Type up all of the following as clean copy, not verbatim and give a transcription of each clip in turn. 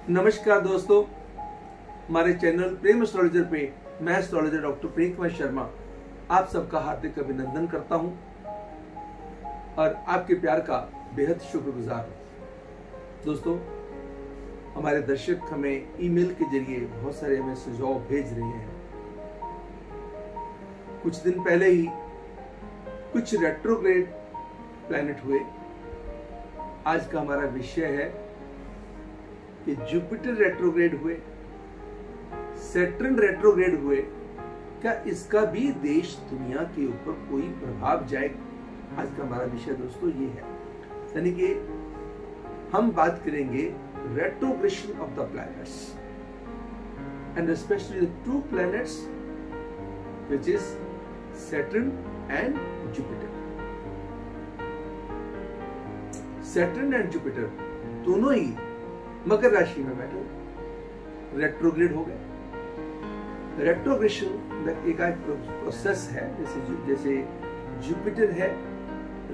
नमस्कार दोस्तों, हमारे चैनल प्रेम एस्ट्रोलॉजर पे मैं एस्ट्रोलॉजर डॉक्टर प्रेम कुमार शर्मा आप सबका हार्दिक अभिनंदन करता हूं और आपके प्यार का बेहद शुक्रगुजार हूं। दोस्तों, हमारे दर्शक हमें ईमेल के जरिए बहुत सारे हमें सुझाव भेज रहे हैं। कुछ दिन पहले ही कुछ रेट्रोग्रेड प्लैनेट हुए। आज का हमारा विषय है कि जुपिटर रेट्रोग्रेड हुए, सैटर्न रेट्रोग्रेड हुए, क्या इसका भी देश दुनिया के ऊपर कोई प्रभाव जाएगा? आज का हमारा विषय दोस्तों ये है, यानी कि हम बात करेंगे retrogression of the planets and specially the two planets which is Saturn and Jupiter. Saturn and Jupiter दोनों ही मकर राशि में बैठे रेट्रोग्रेड हो गए। रेट्रोग्रेशन एक प्रोसेस है, जैसे जुपिटर है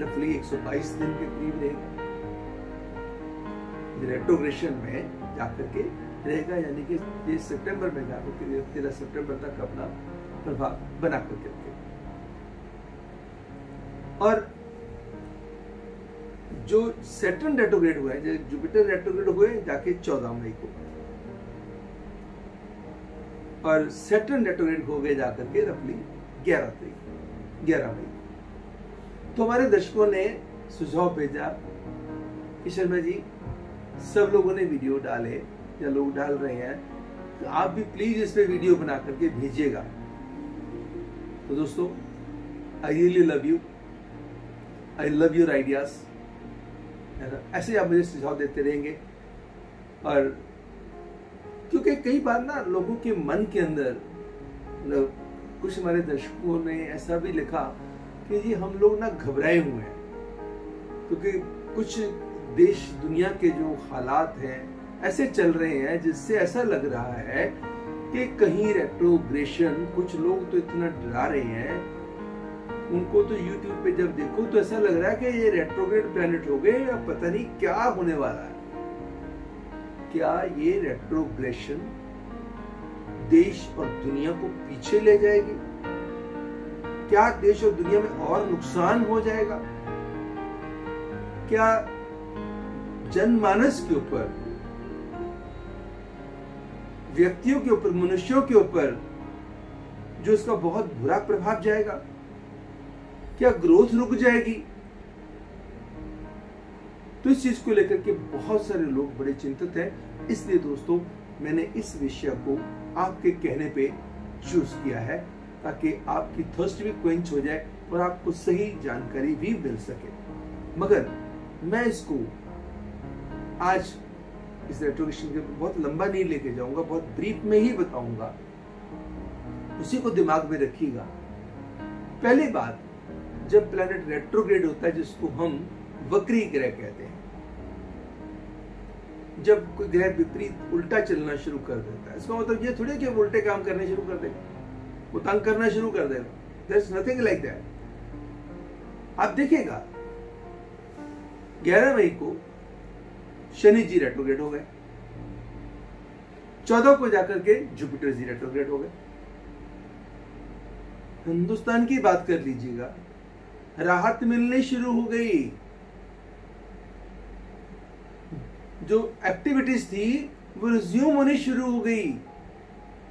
रफली 122 दिन के करीब रहेगा, रेट्रोग्रेशन में जाकर के रहेगा, यानी कि ये सितंबर में जाकर के 13 सितंबर तक अपना प्रभाव बना करके रखेगा। और जो सैटर्न रेट्रोग्रेड हुए हैं, जुपिटर रेट्रोग्रेड हुए जाके 14 मई को, और सैटर्न रेट्रोग्रेड हो गए जाकर के रफली 11 मई। तो हमारे दर्शकों ने सुझाव भेजा कि शर्मा जी, सब लोगों ने वीडियो डाले या लोग डाल रहे हैं, तो आप भी प्लीज इस पे वीडियो बना करके भेजिएगा। तो दोस्तों, I really love you, I love your ideas. ऐसे आप मुझे सुझाव देते रहेंगे, और क्योंकि कई बार ना लोगों के मन के अंदर कुछ हमारे दर्शकों ने ऐसा भी लिखा कि जी हम लोग ना घबराए हुए हैं, क्योंकि कुछ देश दुनिया के जो हालात हैं ऐसे चल रहे हैं जिससे ऐसा लग रहा है कि कहीं रेट्रोग्रेशन, कुछ लोग तो इतना डरा रहे हैं, उनको तो YouTube पे जब देखो तो ऐसा लग रहा है कि ये रेट्रोग्रेड प्लैनेट हो गए, अब पता नहीं क्या होने वाला है। क्या ये रेट्रोग्रेशन देश और दुनिया को पीछे ले जाएगी? क्या देश और दुनिया में और नुकसान हो जाएगा? क्या जनमानस के ऊपर, व्यक्तियों के ऊपर, मनुष्यों के ऊपर जो इसका बहुत बुरा प्रभाव जाएगा? क्या ग्रोथ रुक जाएगी? तो इस चीज को लेकर के बहुत सारे लोग बड़े चिंतित हैं। इसलिए दोस्तों, मैंने इस विषय को आपके कहने पे चूज किया है, ताकि आपकी थर्स्ट भी क्वेंच हो जाए और आपको सही जानकारी भी मिल सके। मगर मैं इसको आज इस रेट्रोग्रेशन के बहुत लंबा नहीं लेके जाऊंगा, बहुत ब्रीफ में ही बताऊंगा, उसी को दिमाग में रखिएगा। पहली बात, जब प्लैनेट रेट्रोग्रेड होता है, जिसको हम वक्री ग्रह कहते हैं, जब कोई ग्रह विपरीत उल्टा चलना शुरू कर देता है, इसका मतलब ये थोड़ी कि वो उल्टे काम करने शुरू कर देगा, वो तंग करना शुरू कर देगा। There is nothing like that. आप देखिएगा 11 मई को शनि जी रेट्रोग्रेड हो गए, 14 को जाकर के जुपिटर जी रेट्रोग्रेड हो गए। हिंदुस्तान की बात कर लीजिएगा, राहत मिलनी शुरू हो गई, जो एक्टिविटीज थी वो रिज्यूम होनी शुरू हो गई।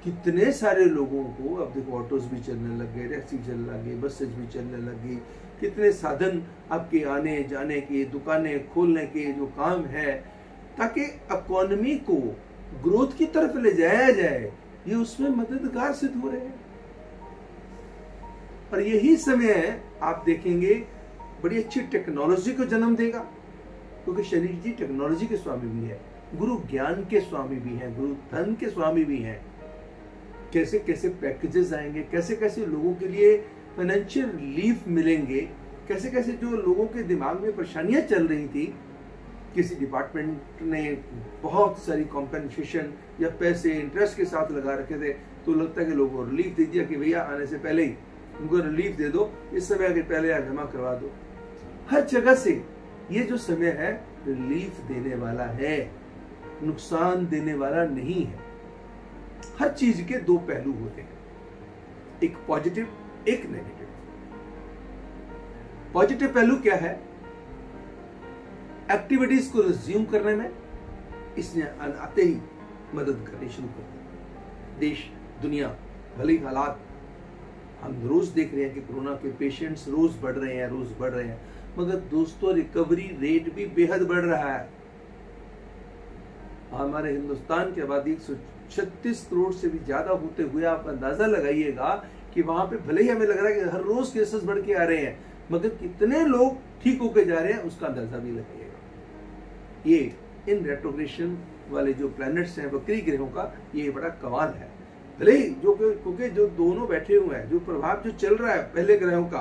कितने सारे लोगों को अब देखो, ऑटोज भी चलने लग गए, टैक्सी चलने लग गई, बसेज भी चलने लग गई, कितने साधन आपके आने जाने के, दुकानें खोलने के जो काम है, ताकि इकोनॉमी को ग्रोथ की तरफ ले जाया जाए, ये उसमें मददगार सिद्ध हो रहे हैं। और यही समय है, आप देखेंगे, बड़ी अच्छी टेक्नोलॉजी को जन्म देगा, क्योंकि शनि जी टेक्नोलॉजी के स्वामी भी है, गुरु ज्ञान के स्वामी भी हैं, गुरु धन के स्वामी भी हैं। कैसे कैसे पैकेजेस आएंगे, कैसे कैसे लोगों के लिए फाइनेंशियल रिलीफ मिलेंगे, कैसे कैसे जो लोगों के दिमाग में परेशानियां चल रही थी, किसी डिपार्टमेंट ने बहुत सारी कॉम्पेंसेशन या पैसे इंटरेस्ट के साथ लगा रखे थे, तो लगता है कि लोगों को रिलीफ दे दिया कि भैया आने से पहले ही उनको रिलीफ दे दो, इस समय के पहले आप जमा करवा दो। हर जगह से ये जो समय है रिलीफ देने वाला है। नुकसान देने वाला नहीं है। हर चीज के दो पहलू होते हैं, एक पॉजिटिव, एक नेगेटिव। पॉजिटिव पहलू क्या है? एक्टिविटीज को रिज्यूम करने में इसने आते ही मदद करनी शुरू कर दी। देश दुनिया भले ही हालात हम रोज देख रहे हैं कि कोरोना के पेशेंट्स रोज बढ़ रहे हैं, मगर दोस्तों रिकवरी रेट भी बेहद बढ़ रहा है। हमारे हिंदुस्तान की आबादी 136 करोड़ से भी ज्यादा होते हुए आप अंदाजा लगाइएगा कि वहां पे भले ही हमें लग रहा है कि हर रोज केसेस बढ़ के आ रहे हैं, मगर कितने लोग ठीक होके जा रहे हैं उसका अंदाजा भी लगाइएगा। ये इन रेट्रोग्रेशन वाले जो प्लैनेट्स हैं, वक्री ग्रहों का ये बड़ा कमाल है। भले ही क्योंकि जो दोनों बैठे हुए हैं, जो प्रभाव जो चल रहा है पहले ग्रहों का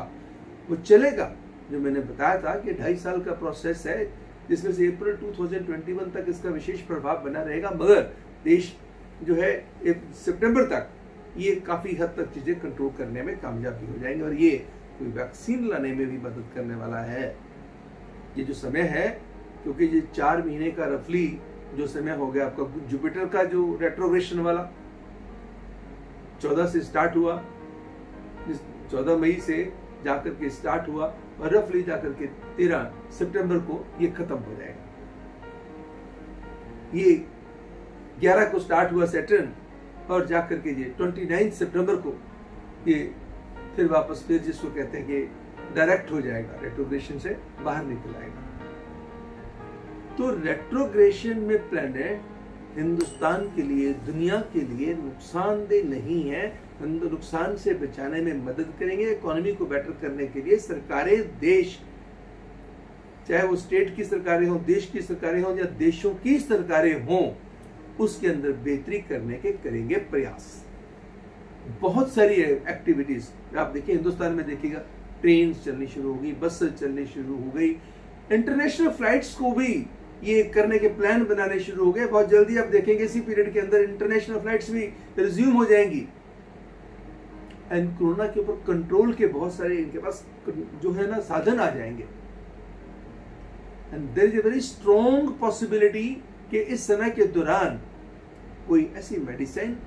वो चलेगा। जो मैंने बताया था कि 2.5 साल का प्रोसेस है, जिसमें से अप्रैल 2021 तक इसका विशेष प्रभाव बना रहेगा, मगर देश जो है सितंबर तक ये काफी हद तक चीजें कंट्रोल करने में कामयाब भी हो जाएंगे और ये कोई वैक्सीन लाने में भी मदद करने वाला है। ये जो समय है, क्योंकि ये 4 महीने का रफली जो समय हो गया आपका जुपिटर का जो रेट्रोग्रेशन वाला 14 से स्टार्ट हुआ, 14 मई से जाकर के स्टार्ट हुआ और रफली जाकर के 13 सितंबर को ये खत्म हो जाएगा। ये 11 को स्टार्ट हुआ सैटर्न और जाकर के ये 29 सितंबर को ये फिर वापस फिर जिसको कहते हैं कि डायरेक्ट हो जाएगा, रेट्रोग्रेशन से बाहर निकल आएगा। तो रेट्रोग्रेशन में प्लैनेट हिंदुस्तान के लिए, दुनिया के लिए नुकसानदेह नहीं है, नुकसान से बचाने में मदद करेंगे। इकोनॉमी को बेटर करने के लिए सरकारें, देश, चाहे वो स्टेट की सरकारें हों, देश की सरकारें हों या देशों की सरकारें हों, उसके अंदर बेहतरी करने के करेंगे प्रयास। बहुत सारी एक्टिविटीज आप देखिए, हिंदुस्तान में देखिएगा, ट्रेन चलनी शुरू हो गई, बसेस चलनी शुरू हो गई, इंटरनेशनल फ्लाइट्स को भी ये करने के प्लान बनाने शुरू हो गए। बहुत जल्दी आप देखेंगे इसी पीरियड के अंदर इंटरनेशनल फ्लाइट्स भी रिज्यूम हो जाएंगी। एंड कोरोना के ऊपर कंट्रोल के बहुत सारे इनके पास जो है ना साधन आ जाएंगे। And there is a very strong possibility कि इस समय के दौरान कोई ऐसी मेडिसिन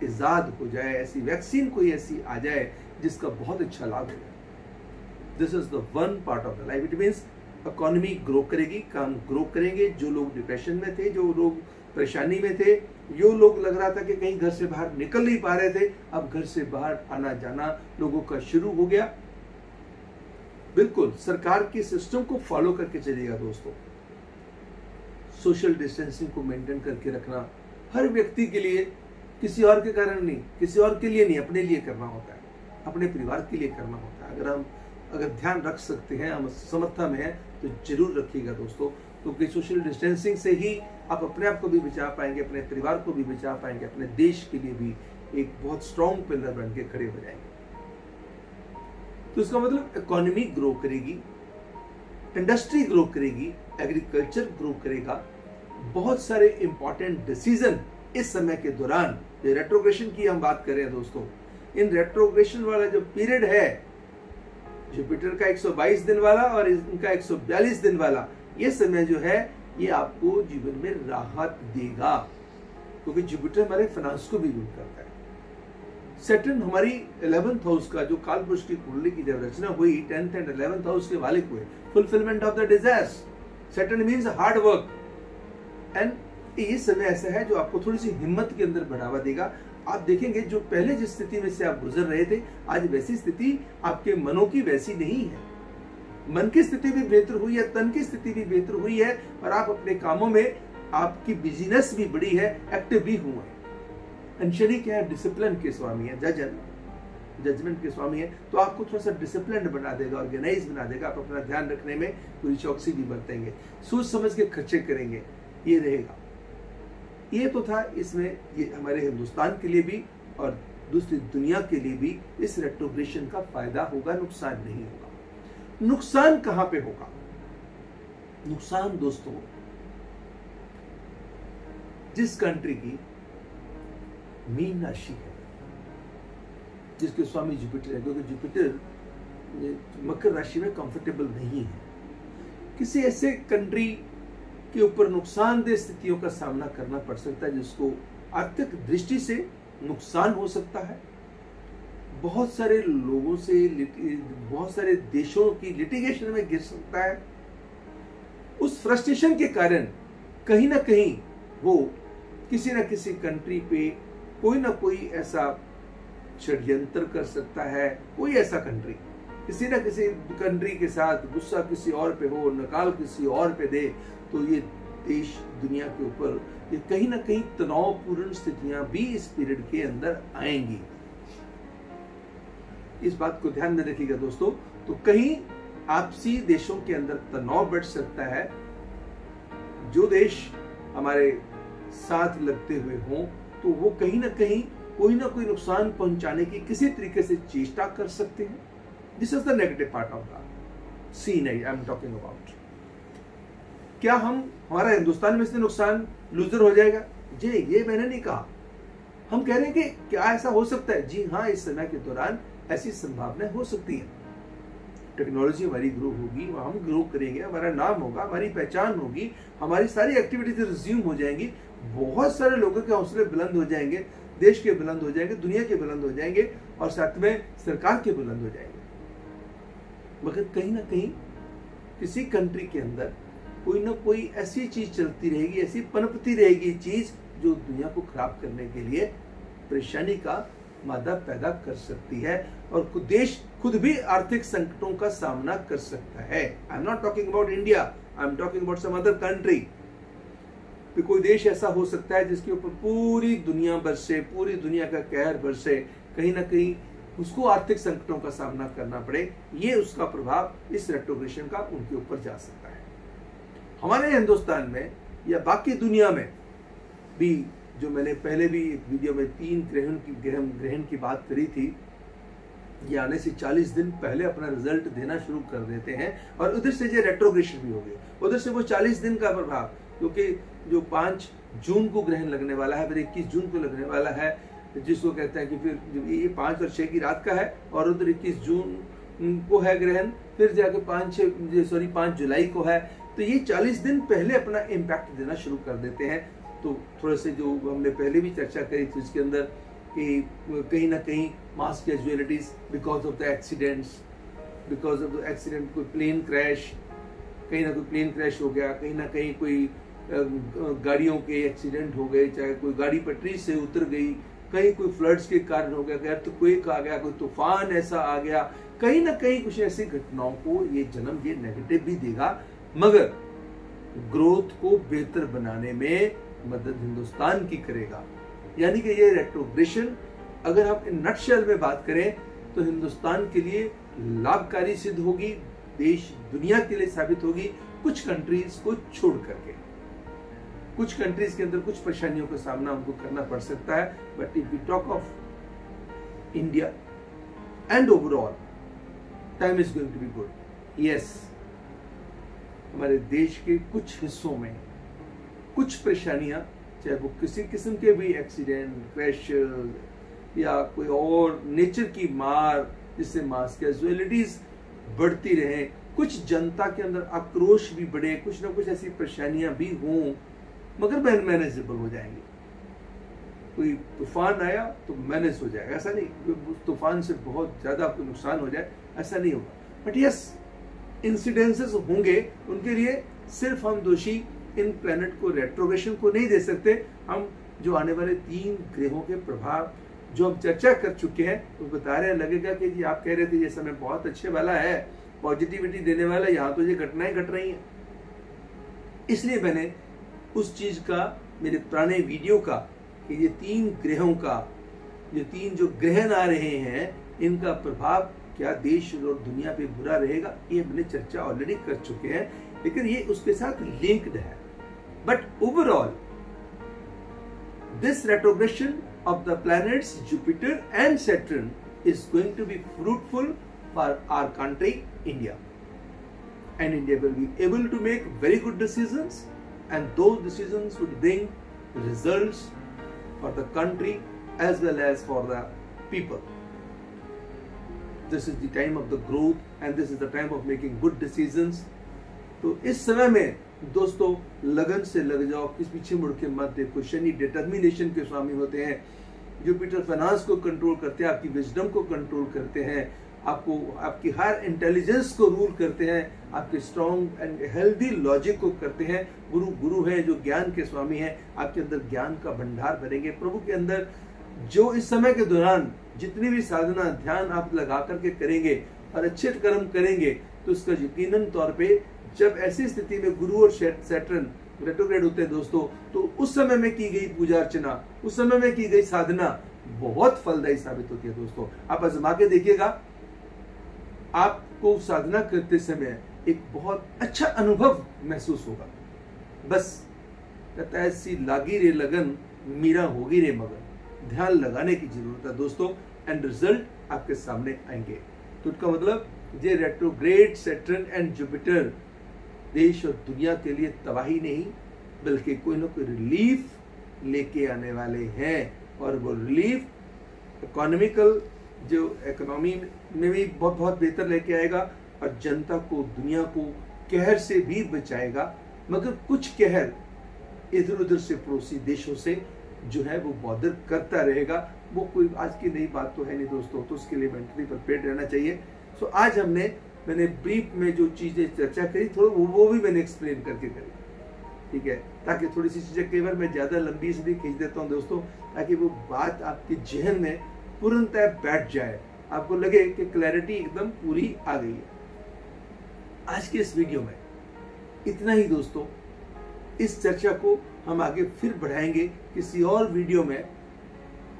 इजाद हो जाए, ऐसी वैक्सीन कोई ऐसी आ जाए जिसका बहुत अच्छा लाभ हो जाए। This is the one part of the life. It means economy grow करेगी, काम ग्रो करेंगे। जो लोग डिप्रेशन में थे, जो लोग परेशानी में थे, जो लोग लग रहा था कि कहीं घर से बाहर निकल नहीं पा रहे थे, अब घर से बाहर आना जाना लोगों का शुरू हो गया। बिल्कुल सरकार के सिस्टम को फॉलो करके चलेगा दोस्तों। सोशल डिस्टेंसिंग को मेंटेन करके रखना हर व्यक्ति के लिए, किसी और के कारण नहीं, किसी और के लिए नहीं, अपने लिए करना होता है, अपने परिवार के लिए करना होता है। अगर ध्यान रख सकते हैं, हम समर्था में हैं, तो जरूर रखिएगा दोस्तों, क्योंकि सोशल डिस्टेंसिंग से ही आप अपने आप को भी बचा पाएंगे, अपने परिवार को भी बचा पाएंगे, अपने देश के लिए भी एक बहुत स्ट्रॉन्ग पिलर बन के खड़े हो जाएंगे। तो इसका मतलब इकोनॉमी ग्रो करेगी, इंडस्ट्री ग्रो करेगी, एग्रीकल्चर ग्रो करेगा। बहुत सारे इंपॉर्टेंट डिसीजन इस समय के दौरान, रेट्रोग्रेशन की हम बात कर रहे हैं दोस्तों, इन रेट्रोग्रेशन वाला जो पीरियड है, जुपिटर का 122 दिन वाला और इनका 142 दिन वाला, ये समय जो है ये आपको जीवन में राहत देगा, क्योंकि जुपिटर हमारे फाइनेंस को भी रूल करता है। सैटर्न हमारी 11th हाउस का, जो कालपुरुष की कुंडली की जब रचना हुई 10th एंड 11th हाउस के मालिक हुए, fulfilment of the desires. Saturn means hard work. And ये समय ऐसा है जो आपको थोड़ी सी हिम्मत के अंदर बढ़ावा देगा। आप देखेंगे जो पहले जिस स्थिति में से आप गुजर रहे थे, आज वैसी स्थिति आपके मनों की वैसी नहीं है। मन की स्थिति भी बेहतर हुई है, तन की स्थिति भी बेहतर हुई है, और आप अपने कामों में आपकी बिजीनेस भी बढ़ी है, एक्टिव भी हुए हैं। शनि क्या है? डिसिप्लिन के स्वामी है, जजमेंट के स्वामी है, तो आपको थोड़ा सा डिसिप्लिन बना देगा, ऑर्गेनाइज बना देगा। आप अपना ध्यान रखने में पूरी चौकसी भी बरतेंगे, सोच समझ के खर्चे करेंगे, ये रहेगा। ये तो था इसमें, ये हमारे हिंदुस्तान के लिए भी और दूसरी दुनिया के लिए भी इस रेट्रोग्रेशन का फायदा होगा, नुकसान नहीं होगा। नुकसान कहां पे होगा? नुकसान दोस्तों, जिस कंट्री की मीन राशि है, जिसके स्वामी जुपिटर है, क्योंकि जुपिटर मकर राशि में कंफर्टेबल नहीं है, किसी ऐसे कंट्री के ऊपर नुकसानदेह स्थितियों का सामना करना पड़ सकता है, जिसको आर्थिक दृष्टि से नुकसान हो सकता है। बहुत सारे लोगों से, बहुत सारे देशों की लिटिगेशन में गिर सकता है। उस फ्रस्ट्रेशन के कारण कहीं ना कहीं वो किसी न किसी कंट्री पे कोई ना कोई ऐसा षड्यंत्र कर सकता है। कोई ऐसा कंट्री किसी न किसी कंट्री के साथ गुस्सा किसी और पे हो, नकाल किसी और पे दे, तो ये देश दुनिया के ऊपर ये कहीं ना कहीं तनावपूर्ण स्थितियां भी इस पीरियड के अंदर आएंगी। इस बात को ध्यान में रखिएगा दोस्तों। तो कहीं आपसी देशों के अंदर तनाव बढ़ सकता है। जो देश हमारे साथ लगते हुए हों तो वो कहीं ना कहीं कोई ना कोई नुकसान पहुंचाने की किसी तरीके से चेष्टा कर सकते हैं। This is the negative part of the scene I am talking about. क्या हमारा हिंदुस्तान में से नुकसान लूजर हो जाएगा? जी ये मैंने नहीं कहा। हम कह रहे हैं कि क्या ऐसा हो सकता है? जी हाँ, इस समय के दौरान ऐसी संभावना हो सकती है। टेक्नोलॉजी हमारी ग्रो होगी, हम ग्रो करेंगे, हमारा नाम होगा, हमारी पहचान होगी, हमारी सारी एक्टिविटीज रिज्यूम हो जाएंगी, बहुत सारे लोगों के हौसले बुलंद हो जाएंगे, देश के बुलंद हो जाएंगे, दुनिया के बुलंद हो जाएंगे और साथ में सरकार के बुलंद हो जाएंगे। मगर कहीं ना कहीं किसी कंट्री के अंदर कोई ना कोई ऐसी चीज चलती रहेगी, ऐसी पनपती रहेगी चीज जो दुनिया को खराब करने के लिए परेशानी का मादा पैदा कर सकती है और देश खुद भी आर्थिक संकटों का सामना कर सकता है। I am not talking about India, I am talking about some other country. कोई देश ऐसा हो सकता है जिसके ऊपर पूरी दुनिया बरसे, पूरी दुनिया का कहर बरसे, कहीं ना कहीं उसको आर्थिक संकटों का सामना करना पड़े। ये उसका प्रभाव इस रेट्रोग्रेशन का उनके ऊपर जा सकता है। हमारे हिंदुस्तान में या बाकी दुनिया में भी, जो मैंने पहले भी एक वीडियो में 3 ग्रहण की बात करी थी, ये आने से 40 दिन पहले अपना रिजल्ट देना शुरू कर देते हैं और उधर से जो रेट्रोग्रेशन भी हो गई, उधर से वो 40 दिन का प्रभाव, क्योंकि जो 5 जून को ग्रहण लगने वाला है, फिर 21 जून को लगने वाला है, जिसको कहते हैं कि फिर ये 5 और 6 की रात का है और उधर 21 जून को है ग्रहण, फिर जाके 5 जुलाई को है। तो ये 40 दिन पहले अपना इम्पैक्ट देना शुरू कर देते हैं। तो थोड़े से जो हमने पहले भी चर्चा करी थी उसके अंदर कि कहीं ना कहीं mass casualties because of the accidents, because of the accident, कोई प्लेन क्रैश, कहीं ना कोई प्लेन क्रैश हो गया, कहीं ना कहीं कोई गाड़ियों के एक्सीडेंट हो गए, चाहे कोई गाड़ी पटरी से उतर गई, कहीं कोई फ्लड्स के कारण हो गया, अर्थक्वेक आ गया, कोई तूफान ऐसा आ गया, कहीं ना कहीं कुछ ऐसी घटनाओं को ये जन्म ये नेगेटिव भी देगा, मगर ग्रोथ को बेहतर बनाने में मदद हिंदुस्तान की करेगा। यानी कि ये रेट्रोग्रेशन अगर हम इन नटशेल में बात करें तो हिंदुस्तान के लिए लाभकारी सिद्ध होगी, देश दुनिया के लिए साबित होगी, कुछ कंट्रीज को छोड़ करके। कुछ कंट्रीज के अंदर कुछ परेशानियों का सामना हमको करना पड़ सकता है, but if we talk of India and overall time is going to be good. Yes, हमारे देश के कुछ हिस्सों में कुछ परेशानियां, चाहे वो किसी किस्म के भी एक्सीडेंट, क्रैश या कोई और नेचर की मार जिससे मास कैजुअलिटीज बढ़ती रहे, कुछ जनता के अंदर आक्रोश भी बढ़े, कुछ ना कुछ ऐसी परेशानियां भी हों, मगर मैनेजेबल हो जाएंगे। कोई तूफान आया तो मैनेज हो जाएगा, ऐसा नहीं तूफान से बहुत ज्यादा आपको नुकसान हो जाए, ऐसा नहीं होगा। बट यस, इंसिडेंसेस होंगे, उनके लिए सिर्फ हम दोषी इन प्लैनेट को, रेट्रोग्रेशन को नहीं दे सकते। हम जो आने वाले 3 ग्रहों के प्रभाव जो हम चर्चा कर चुके हैं तो बता रहे, लगेगा कि जी आप कह रहे थे ये समय बहुत अच्छे वाला है, पॉजिटिविटी देने वाला, यहाँ तो ये घटनाएं घट रही हैं। इसलिए मैंने उस चीज का, मेरे पुराने वीडियो का, कि ये 3 ग्रहों का, ये 3 जो ग्रहण आ रहे हैं, इनका प्रभाव क्या देश और दुनिया पे बुरा रहेगा, ये मैंने चर्चा ऑलरेडी कर चुके हैं, लेकिन ये उसके साथ लिंक्ड है। But overall this retrogression of the planets Jupiter and Saturn is going to be fruitful for our country, India. And India will be able to make very good decisions, and those decisions would bring results for the country as well as for the people. This is the time of the growth and this is the time of making good decisions. तो इस समय में दोस्तों लगन से लग जाओ, किस पीछे मुड़ के मत देखो। शनि डिटर्मिनेशन के स्वामी होते हैं, जुपिटर फाइनेंस को कंट्रोल करते हैं, आपकी विजडम को कंट्रोल करते हैं, आपको आपकी हायर इंटेलिजेंस को रूल करते हैं, आपके स्ट्रॉन्ग एंड हेल्दी लॉजिक को करते हैं। गुरु है जो ज्ञान के स्वामी हैं, आपके अंदर ज्ञान का भंडार भरेंगे। प्रभु के अंदर जो इस समय के दौरान जितनी भी साधना ध्यान आप लगा करके करेंगे और अच्छे कर्म करेंगे, तो उसका यकीनन तौर पे जब ऐसी स्थिति में गुरु और सैटर्न रेट्रोग्रेड होते हैं दोस्तों, तो उस समय में की गई पूजा अर्चना, उस समय में की गई साधना बहुत फलदायी साबित होती है। दोस्तों आप आजमा के देखिएगा, आपको साधना करते समय एक बहुत अच्छा अनुभव महसूस होगा। बस कहता है सी लागी रे लगन, मीरा होगी रे मगन। ध्यान लगाने की जरूरत है दोस्तों, एंड रिजल्ट आपके सामने आएंगे। तो इसका मतलब ये रेट्रोग्रेड सैटर्न एंड जुपिटर देश और दुनिया के लिए तबाही नहीं, बल्कि कोई ना कोई रिलीफ लेके आने वाले हैं। और वो रिलीफ इकोनॉमिकल, जो इकोनॉमी में भी बहुत बेहतर लेके आएगा, और जनता को, दुनिया को कहर से भी बचाएगा। मगर कुछ कहर इधर उधर से पड़ोसी देशों से जो है वो बॉदर करता रहेगा। वो कोई आज की नई बात तो है नहीं दोस्तों, तो उसके लिए मेंटली प्रिपेयर्ड रहना चाहिए। सो आज मैंने ब्रीफ में जो चीजें चर्चा करी, थोड़ा वो भी मैंने एक्सप्लेन करके करी, ठीक है, ताकि थोड़ी सी चीजें कई बार मैं ज्यादा लंबी इसलिए खींच देता हूँ दोस्तों, ताकि वो बात आपके जहन में पूर्णतः बैठ जाए, आपको लगे कि क्लैरिटी एकदम पूरी आ गई है। आज के इस वीडियो में इतना ही दोस्तों। इस चर्चा को हम आगे फिर बढ़ाएंगे किसी और वीडियो में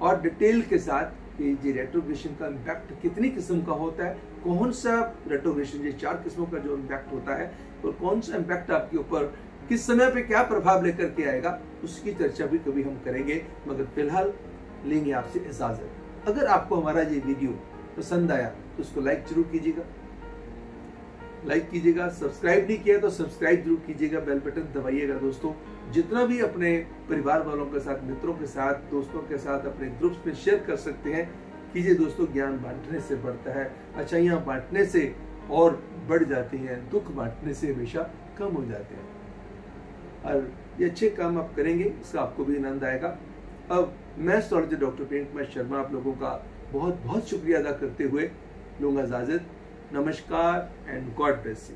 और डिटेल के साथ, कि ये रेट्रोग्रेशन का इम्पैक्ट कितनी किस्म का होता है, कौन सा रेट्रोग्रेशन, ये 4 किस्मों का जो इम्पैक्ट होता है, और कौन सा इम्पैक्ट आपके ऊपर किस समय पे क्या प्रभाव लेकर के आएगा, उसकी चर्चा भी कभी हम करेंगे। मगर फिलहाल लेंगे आपसे इजाजत। अगर आपको हमारा ये वीडियो पसंद आया तो उसको लाइक जरूर कीजिएगा, सब्सक्राइब नहीं किया तो सब्सक्राइब जरूर कीजिएगा, बेल बटन दबाइएगा दोस्तों। जितना भी अपने परिवार वालों के साथ, मित्रों के साथ, दोस्तों के साथ अपने ग्रुप्स में शेयर कर सकते हैं, कीजिए दोस्तों। ज्ञान बांटने से बढ़ता है, अच्छाइयाँ बांटने से और बढ़ जाती हैं, दुख बांटने से हमेशा कम हो जाते हैं। और ये अच्छे काम आप करेंगे, इसका आपको भी आनंद आएगा। अब मैं एस्ट्रोलॉजर डॉक्टर प्रेम कुमार शर्मा आप लोगों का बहुत बहुत शुक्रिया अदा करते हुए लूंगा इजाजत। नमस्कार एंड गॉड ब्लेस यू।